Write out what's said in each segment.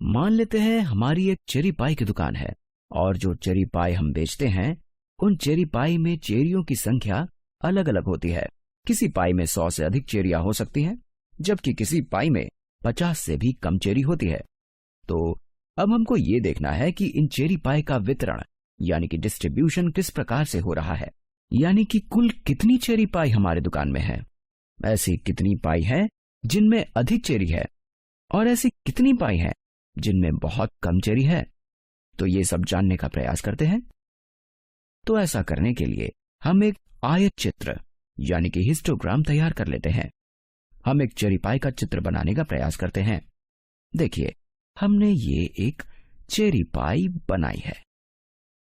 मान लेते हैं हमारी एक चेरी पाई की दुकान है और जो चेरी पाई हम बेचते हैं उन चेरी पाई में चेरियों की संख्या अलग अलग होती है। किसी पाई में 100 से अधिक चेरियां हो सकती हैं, जबकि किसी पाई में 50 से भी कम चेरी होती है। तो अब हमको ये देखना है कि इन चेरी पाई का वितरण यानी कि डिस्ट्रीब्यूशन किस प्रकार से हो रहा है, यानी कि कुल कितनी चेरी पाई हमारे दुकान में है, ऐसी कितनी पाई है जिनमें अधिक चेरी है और ऐसी कितनी पाई है जिनमें बहुत कम चेरी है। तो ये सब जानने का प्रयास करते हैं। तो ऐसा करने के लिए हम एक आयत चित्र यानी कि हिस्टोग्राम तैयार कर लेते हैं। हम एक चेरी पाई का चित्र बनाने का प्रयास करते हैं। देखिए, हमने ये एक चेरी पाई बनाई है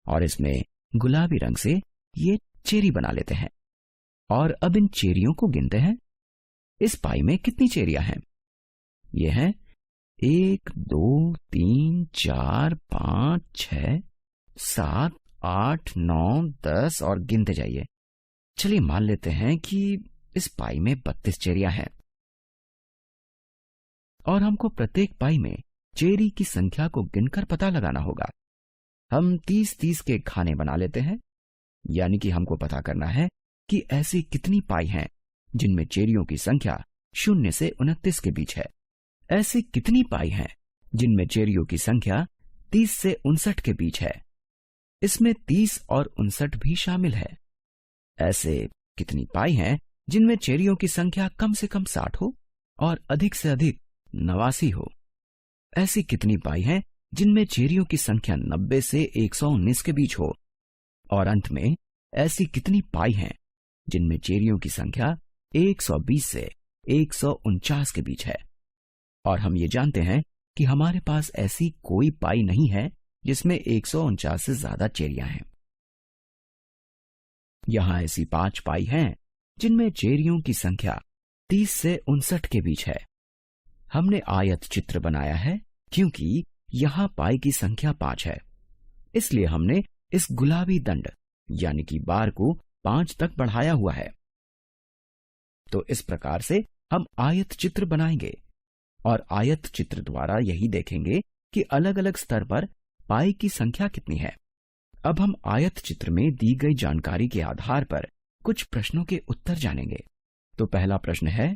और इसमें गुलाबी रंग से ये चेरी बना लेते हैं और अब इन चेरियों को गिनते हैं। इस पाई में कितनी चेरियां हैं? ये हैं 1 2 3 4 5 6 7 8 9 10 और गिनते जाइए। चलिए मान लेते हैं कि इस पाई में 32 चेरियां हैं और हमको प्रत्येक पाई में चेरी की संख्या को गिनकर पता लगाना होगा। हम 30-30 के खाने बना लेते हैं, यानी कि हमको पता करना है कि ऐसी कितनी पाई हैं जिनमें चेरियों की संख्या 0 से 29 के बीच है। ऐसी कितनी पाई हैं जिनमें चेरियों की संख्या 30 से 59 के बीच है। इसमें 30 और 59 भी शामिल है। ऐसे कितनी पाई हैं जिनमें चेरियों की संख्या कम से कम 60 हो और अधिक से अधिक 89 हो। ऐसी कितनी पाई हैं जिनमें चेरियों की संख्या 90 से 119 के बीच हो। और अंत में ऐसी कितनी पाई हैं जिनमें चेरियों की संख्या 120 से 149 के बीच है। और हम ये जानते हैं कि हमारे पास ऐसी कोई पाई नहीं है जिसमें 149 से ज्यादा चेरियां हैं। यहां ऐसी 5 पाई हैं जिनमें चेरियों की संख्या 30 से 59 के बीच है। हमने आयत चित्र बनाया है क्योंकि यहां पाई की संख्या 5 है, इसलिए हमने इस गुलाबी दंड यानी कि बार को 5 तक बढ़ाया हुआ है। तो इस प्रकार से हम आयत चित्र बनाएंगे और आयत चित्र द्वारा यही देखेंगे कि अलग अलग स्तर पर पाई की संख्या कितनी है। अब हम आयत चित्र में दी गई जानकारी के आधार पर कुछ प्रश्नों के उत्तर जानेंगे। तो पहला प्रश्न है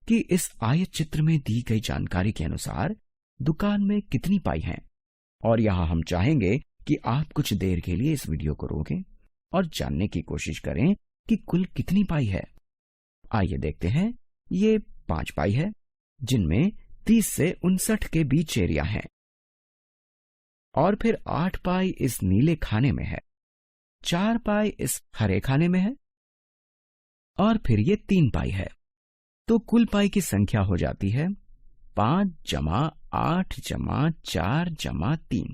कि इस आयत चित्र में दी गई जानकारी के अनुसार दुकान में कितनी पाई हैं। और यहां हम चाहेंगे कि आप कुछ देर के लिए इस वीडियो को रोकें और जानने की कोशिश करें कि कुल कितनी पाई है। आइए देखते हैं। ये 5 पाई है जिनमें 30 से 59 के बीच चेरियां हैं और फिर 8 पाई इस नीले खाने में है, 4 पाई इस हरे खाने में है और फिर ये 3 पाई है। तो कुल पाई की संख्या हो जाती है 5 + 8 + 4 + 3।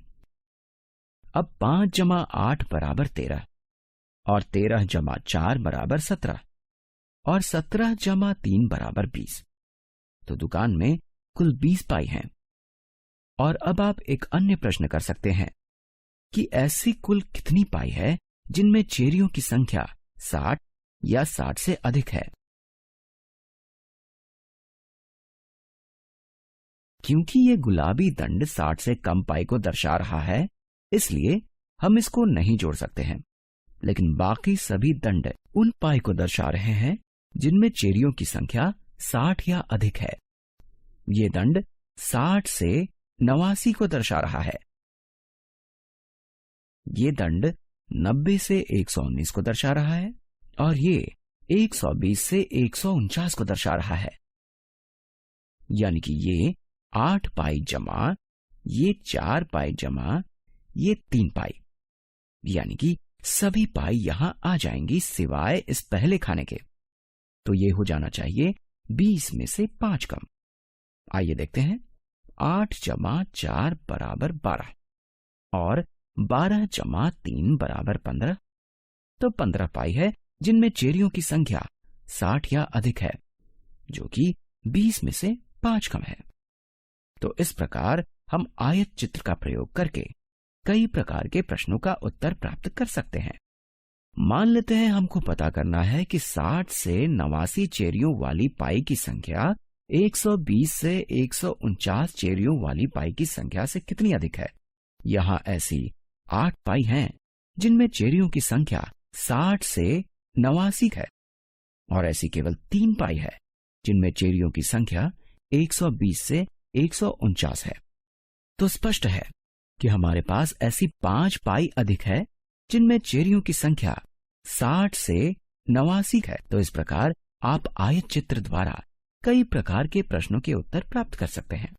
अब 5 + 8 = 13 और 13 + 4 = 17 और 17 + 3 = 20। तो दुकान में कुल 20 पाई हैं। और अब आप एक अन्य प्रश्न कर सकते हैं कि ऐसी कुल कितनी पाई है जिनमें चेरियों की संख्या 60 या 60 से अधिक है। क्योंकि ये गुलाबी दंड 60 से कम पाई को दर्शा रहा है, इसलिए हम इसको नहीं जोड़ सकते हैं। लेकिन बाकी सभी दंड उन पाई को दर्शा रहे हैं जिनमें चेरियों की संख्या 60 या अधिक है। ये दंड 60 से 89 को दर्शा रहा है। ये दंड 90 से 119 को दर्शा रहा है और ये 120 से 149 को दर्शा रहा है। यानी कि ये 8 पाई जमा ये 4 पाई जमा ये 3 पाई, यानी कि सभी पाई यहां आ जाएंगी सिवाय इस पहले खाने के। तो ये हो जाना चाहिए 20 में से 5 कम। आइए देखते हैं। 8 + 4 = 12 और 12 + 3 = 15। तो 15 पाई है जिनमें चेरियों की संख्या 60 या अधिक है, जो कि 20 में से 5 कम है। तो इस प्रकार हम आयत चित्र का प्रयोग करके कई प्रकार के प्रश्नों का उत्तर प्राप्त कर सकते हैं। मान लेते हैं हमको पता करना है कि 60 से 89 चेरियों वाली पाई की संख्या 120 से 149 चेरियों वाली पाई की संख्या से कितनी अधिक है? यहाँ ऐसी 8 पाई हैं जिनमें चेरियों की संख्या 60 से 89 है, और ऐसी केवल 3 पाई है जिनमें चेरियों की संख्या 120 से 149 है। तो स्पष्ट है कि हमारे पास ऐसी 5 पाई अधिक है जिनमें चेरियों की संख्या 60 से 89 है। तो इस प्रकार आप आयत चित्र द्वारा कई प्रकार के प्रश्नों के उत्तर प्राप्त कर सकते हैं।